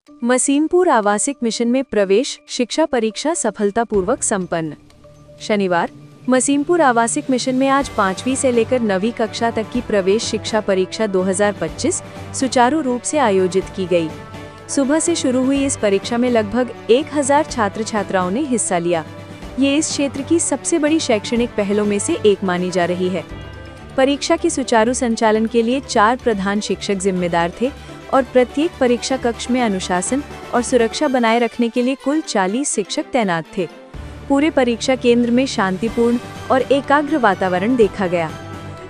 मसीमपुर आवासिक mission में प्रवेश शिक्षा परीक्षा सफलतापूर्वक संपन्न। शनिवार मसीमपुर आवासिक मिशन में आज 5वीं से लेकर 9वीं कक्षा तक की प्रवेश शिक्षा परीक्षा 2025 सुचारू रूप से आयोजित की गई। सुबह से शुरू हुई इस परीक्षा में लगभग 1000 छात्र छात्राओं ने हिस्सा लिया। ये इस क्षेत्र की सबसे बड़ी शैक्षणिक पहलों में से एक मानी जा रही है। परीक्षा के सुचारू संचालन के लिए 4 प्रधान शिक्षक जिम्मेदार थे और प्रत्येक परीक्षा कक्ष में अनुशासन और सुरक्षा बनाए रखने के लिए कुल 40 शिक्षक तैनात थे। पूरे परीक्षा केंद्र में शांतिपूर्ण और एकाग्र वातावरण देखा गया।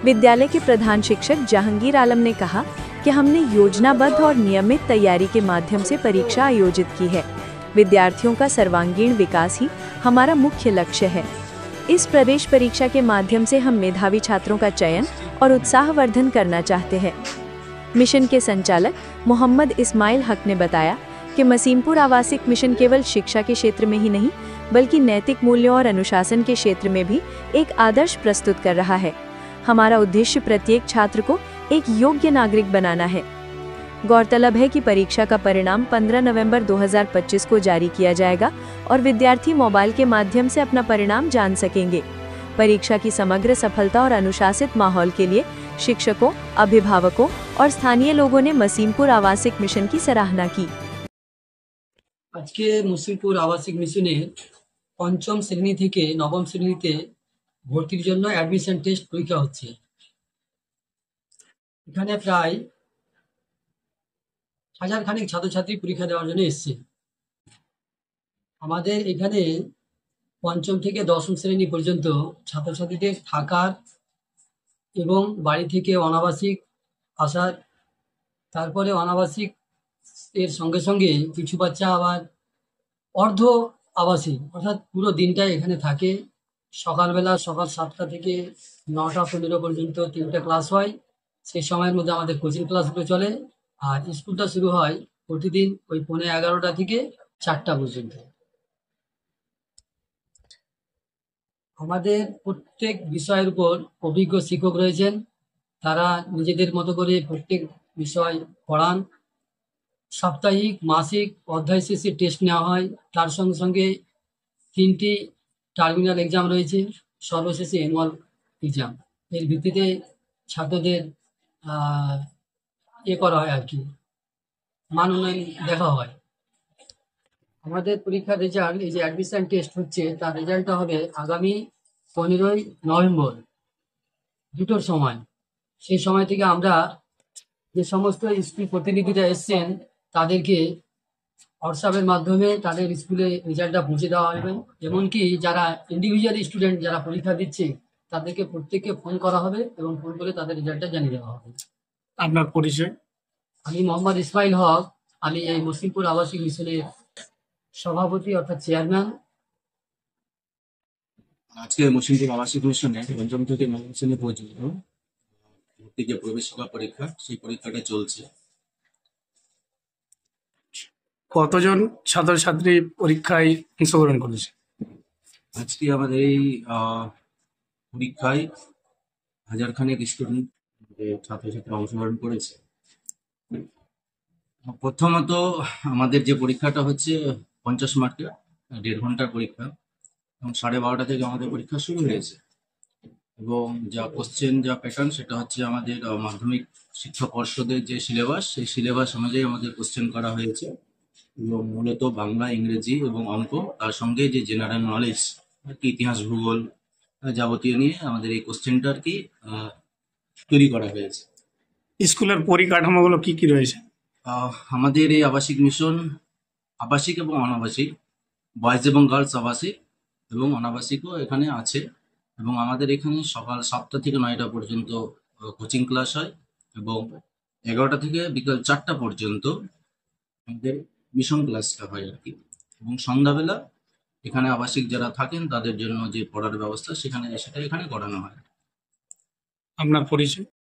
विद्यालय के प्रधान शिक्षक जहांगीर आलम ने कहा कि हमने योजनाबद्ध और नियमित तैयारी के माध्यम से परीक्षा आयोजित की है। विद्यार्थियों का सर्वांगीण विकास ही हमारा मुख्य लक्ष्य है। इस प्रवेश परीक्षा के माध्यम से हम मेधावी छात्रों का चयन और उत्साहवर्धन करना चाहते हैं। मिशन के संचालक मोहम्मद इस्माइल हक ने बताया कि मसीमपुर आवासिक मिशन केवल शिक्षा के क्षेत्र में ही नहीं बल्कि नैतिक मूल्यों और अनुशासन के क्षेत्र में भी एक आदर्श प्रस्तुत कर रहा है। हमारा उद्देश्य प्रत्येक छात्र को एक योग्य नागरिक बनाना है। गौरतलब है कि परीक्षा का परिणाम 15 नवंबर 2025 को जारी किया जाएगा और विद्यार्थी मोबाइल के माध्यम से अपना परिणाम जान सकेंगे। परीक्षा की समग्र सफलता और अनुशासित माहौल के लिए शिक्षकों, अभिभावकों और स्थानीय लोगों ने मसीमपुर आवासिक मिशन की सराहना की। आज के मसीमपुर आवासिक मिशने पंचम श्रेणी থেকে नवम শ্রেণীতে ভর্তির জন্য অ্যাডমিশন টেস্ট পরীক্ষা হচ্ছে। এখানে প্রায় হাজার খানেক ছাত্রছাত্রী পরীক্ষা দেওয়ার জন্য এসেছে। আমাদের এখানে পঞ্চম থেকে দশম শ্রেণী পর্যন্ত ছাত্রছাত্রীদের থাকার এবং বাড়ি থেকে অনাবাসিক আসার, তারপরে অনাবাসিক এর সঙ্গে সঙ্গে কিছু বাচ্চা আবার অর্ধ আবাসিক অর্থাৎ পুরো দিনটাই এখানে থাকে। সকালবেলা সকাল 7টা থেকে 9টা 15 পর্যন্ত 3টে ক্লাস হয়। সেই সময়ের মধ্যে আমাদের কোচিং ক্লাসগুলো চলে আর স্কুলটা শুরু হয় প্রতিদিন ওই 11:15 থেকে 4টা পর্যন্ত। আমাদের প্রত্যেক বিষয়ের উপর অভিজ্ঞ শিক্ষক রয়েছেন। তারা নিজেদের মতো করে প্রত্যেক বিষয় পড়ান। সাপ্তাহিক, মাসিক, অধ্যায় শেষে টেস্ট নেওয়া হয়। তার সঙ্গে সঙ্গে 3টি টার্মিনাল এক্সাম রয়েছে, সর্বশেষে অ্যানুয়াল এক্সাম। এর ভিত্তিতে ছাত্রদের করা হয় আর কি, মান উন্নয়ন দেখা হয়। আমাদের পরীক্ষার রেজাল্ট, এই যে অ্যাডমিশন টেস্ট হচ্ছে তার রেজাল্টটা হবে আগামী 15ই নভেম্বর 2টোর সময়। সেই সময় থেকে আমরা যে সমস্ত স্কুল প্রতিনিধিরা এসছেন তাদেরকে হোয়াটসঅ্যাপের মাধ্যমে তাদের স্কুলে রেজাল্টটা পৌঁছে দেওয়া হবে। এমনকি যারা ইন্ডিভিজুয়াল স্টুডেন্ট যারা পরীক্ষা দিচ্ছে তাদেরকে প্রত্যেককে ফোন করা হবে এবং ফোন করে তাদের রেজাল্টটা জানিয়ে দেওয়া হবে। আপনার পরিচয়? আমি মোহাম্মদ ইসমাইল হক। আমি এই মসিমপুর আবাসিক মিশনের সভাপতি অর্থাৎ চেয়ারম্যান। আজকে মসিমপুর আবাসিক মিশনে পঞ্চম থেকে নবম শ্রেণী পর্যন্ত ভর্তি যে প্রবেশিকা পরীক্ষা, সেই পরীক্ষাটা চলছে। কতজন ছাত্রছাত্রী পরীক্ষায় অংশগ্রহণ করেছে? আজকে আমাদের এই পরীক্ষায় 1000 খানেক স্টুডেন্ট ছাত্রছাত্রী অংশগ্রহণ করেছে। প্রথমত আমাদের যে পরীক্ষাটা হচ্ছে 50 মার্কের 1.5 ঘন্টার পরীক্ষা এবং 12:30 থেকে আমাদের পরীক্ষা শুরু হয়েছে। এবং যা কোশ্চেন যা প্যাটার্ন সেটা হচ্ছে আমাদের মাধ্যমিক শিক্ষা পর্ষদের যে সিলেবাস, সেই সিলেবাস অনুযায়ী আমাদের কোশ্চেন করা হয়েছে এবং মূলত বাংলা, ইংরেজি এবং অঙ্ক, তার সঙ্গে যে জেনারেল নলেজ আর কি ইতিহাস, ভূগোল যাবতীয় নিয়ে আমাদের এই কোশ্চেনটা আর কি তৈরি করা হয়েছে। স্কুলের পরিকাঠামোগুলো কি কি রয়েছে? আমাদের এই আবাসিক মিশন আবাসিক এবং অনাবাসিক, বয়েজ এবং গার্লস আবাসিক এবং অনাবাসিকও এখানে আছে। এবং আমাদের এখানে সকাল 7টা থেকে 9টা পর্যন্ত কোচিং ক্লাস হয় এবং 11টা থেকে বিকাল 4টা পর্যন্ত আমাদের মিশন ক্লাসটা হয় আর কি। এবং সন্ধ্যাবেলা এখানে আবাসিক যারা থাকেন তাদের জন্য যে পড়ার ব্যবস্থা সেটা এখানে করানো হয়। আপনার পরিচয়?